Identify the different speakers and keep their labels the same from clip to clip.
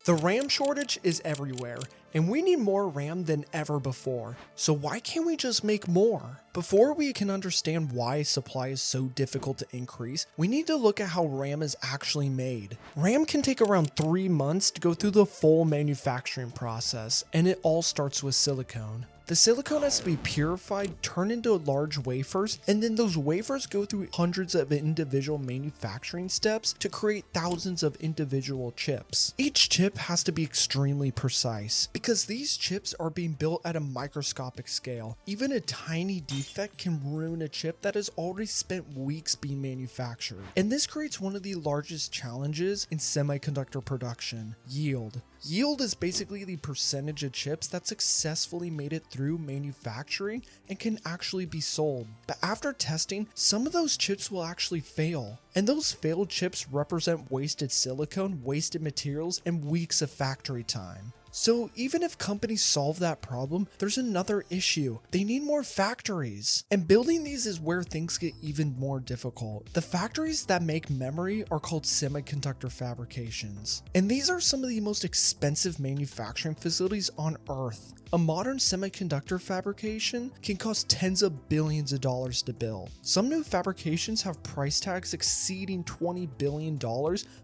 Speaker 1: The RAM shortage is everywhere, and we need more RAM than ever before. So why can't we just make more? Before we can understand why supply is so difficult to increase, we need to look at how RAM is actually made. RAM can take around 3 months to go through the full manufacturing process, and it all starts with silicone. The silicone has to be purified, turned into large wafers, and then those wafers go through hundreds of individual manufacturing steps to create thousands of individual chips. Each chip has to be extremely precise because these chips are being built at a microscopic scale. Even a tiny defect can ruin a chip that has already spent weeks being manufactured. And this creates one of the largest challenges in semiconductor production: yield. Yield is basically the percentage of chips that successfully made it through manufacturing and can actually be sold. But after testing, some of those chips will actually fail. And those failed chips represent wasted silicone, wasted materials, and weeks of factory time. So even if companies solve that problem, there's another issue. They need more factories. And building these is where things get even more difficult. The factories that make memory are called semiconductor fabrications. And these are some of the most expensive manufacturing facilities on Earth. A modern semiconductor fabrication can cost tens of billions of dollars to build. Some new fabrications have price tags exceeding $20 billion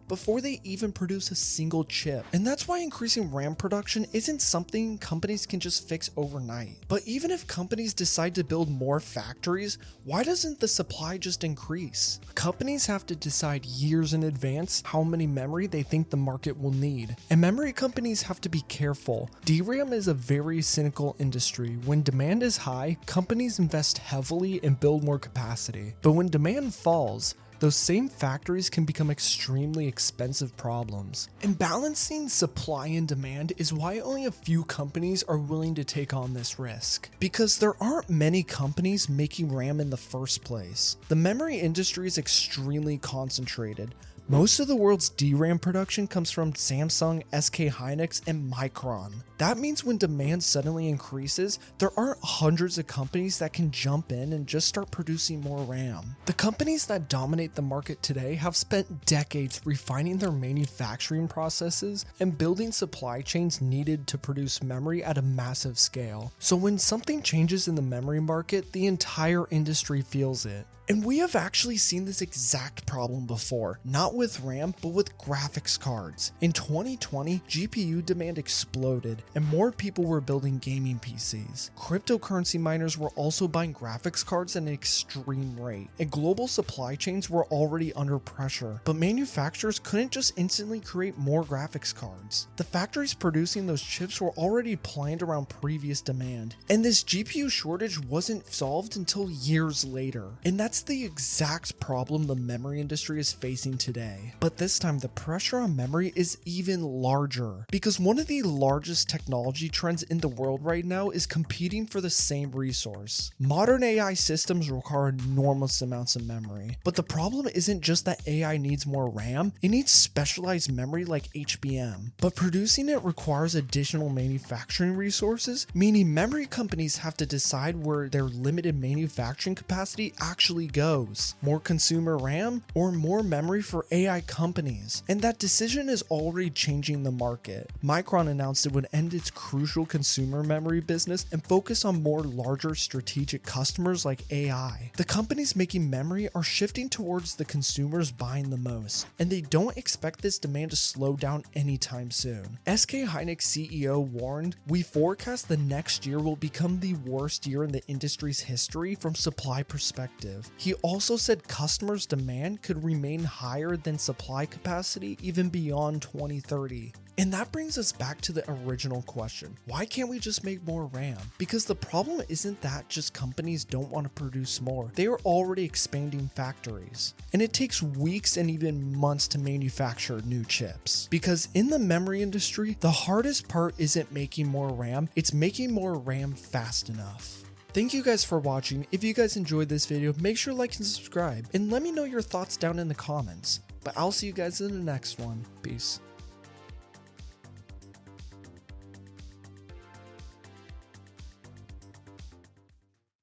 Speaker 1: before they even produce a single chip. And that's why increasing RAM production isn't something companies can just fix overnight. But even if companies decide to build more factories, why doesn't the supply just increase? Companies have to decide years in advance how many memory they think the market will need. And memory companies have to be careful. DRAM is a very cynical industry. When demand is high, companies invest heavily and build more capacity. But when demand falls, those same factories can become extremely expensive problems. And balancing supply and demand is why only a few companies are willing to take on this risk. Because there aren't many companies making RAM in the first place. The memory industry is extremely concentrated. Most of the world's DRAM production comes from Samsung, SK Hynix, and Micron. That means when demand suddenly increases, there aren't hundreds of companies that can jump in and just start producing more RAM. The companies that dominate the market today have spent decades refining their manufacturing processes and building supply chains needed to produce memory at a massive scale. So when something changes in the memory market, the entire industry feels it. And we have actually seen this exact problem before, not with RAM, but with graphics cards. In 2020, GPU demand exploded, and more people were building gaming PCs. Cryptocurrency miners were also buying graphics cards at an extreme rate, and global supply chains were already under pressure, but manufacturers couldn't just instantly create more graphics cards. The factories producing those chips were already planned around previous demand, and this GPU shortage wasn't solved until years later. And that's the exact problem the memory industry is facing today. But this time the pressure on memory is even larger because one of the largest technology trends in the world right now is competing for the same resource. Modern AI systems require enormous amounts of memory, but the problem isn't just that AI needs more RAM, it needs specialized memory like HBM. But producing it requires additional manufacturing resources, meaning memory companies have to decide where their limited manufacturing capacity actually goes. More consumer RAM or more memory for AI companies. And that decision is already changing the market. Micron announced it would end its crucial consumer memory business and focus on more larger strategic customers like AI. The companies making memory are shifting towards the consumers buying the most, and they don't expect this demand to slow down anytime soon. SK Hynix CEO warned, "We forecast the next year will become the worst year in the industry's history from supply perspective." He also said customers' demand could remain higher than supply capacity even beyond 2030. And that brings us back to the original question. Why can't we just make more RAM? Because the problem isn't that just companies don't want to produce more. They are already expanding factories. And it takes weeks and even months to manufacture new chips. Because in the memory industry, the hardest part isn't making more RAM, it's making more RAM fast enough. Thank you guys for watching. If you guys enjoyed this video, make sure to like and subscribe, and let me know your thoughts down in the comments. But I'll see you guys in the next one. Peace.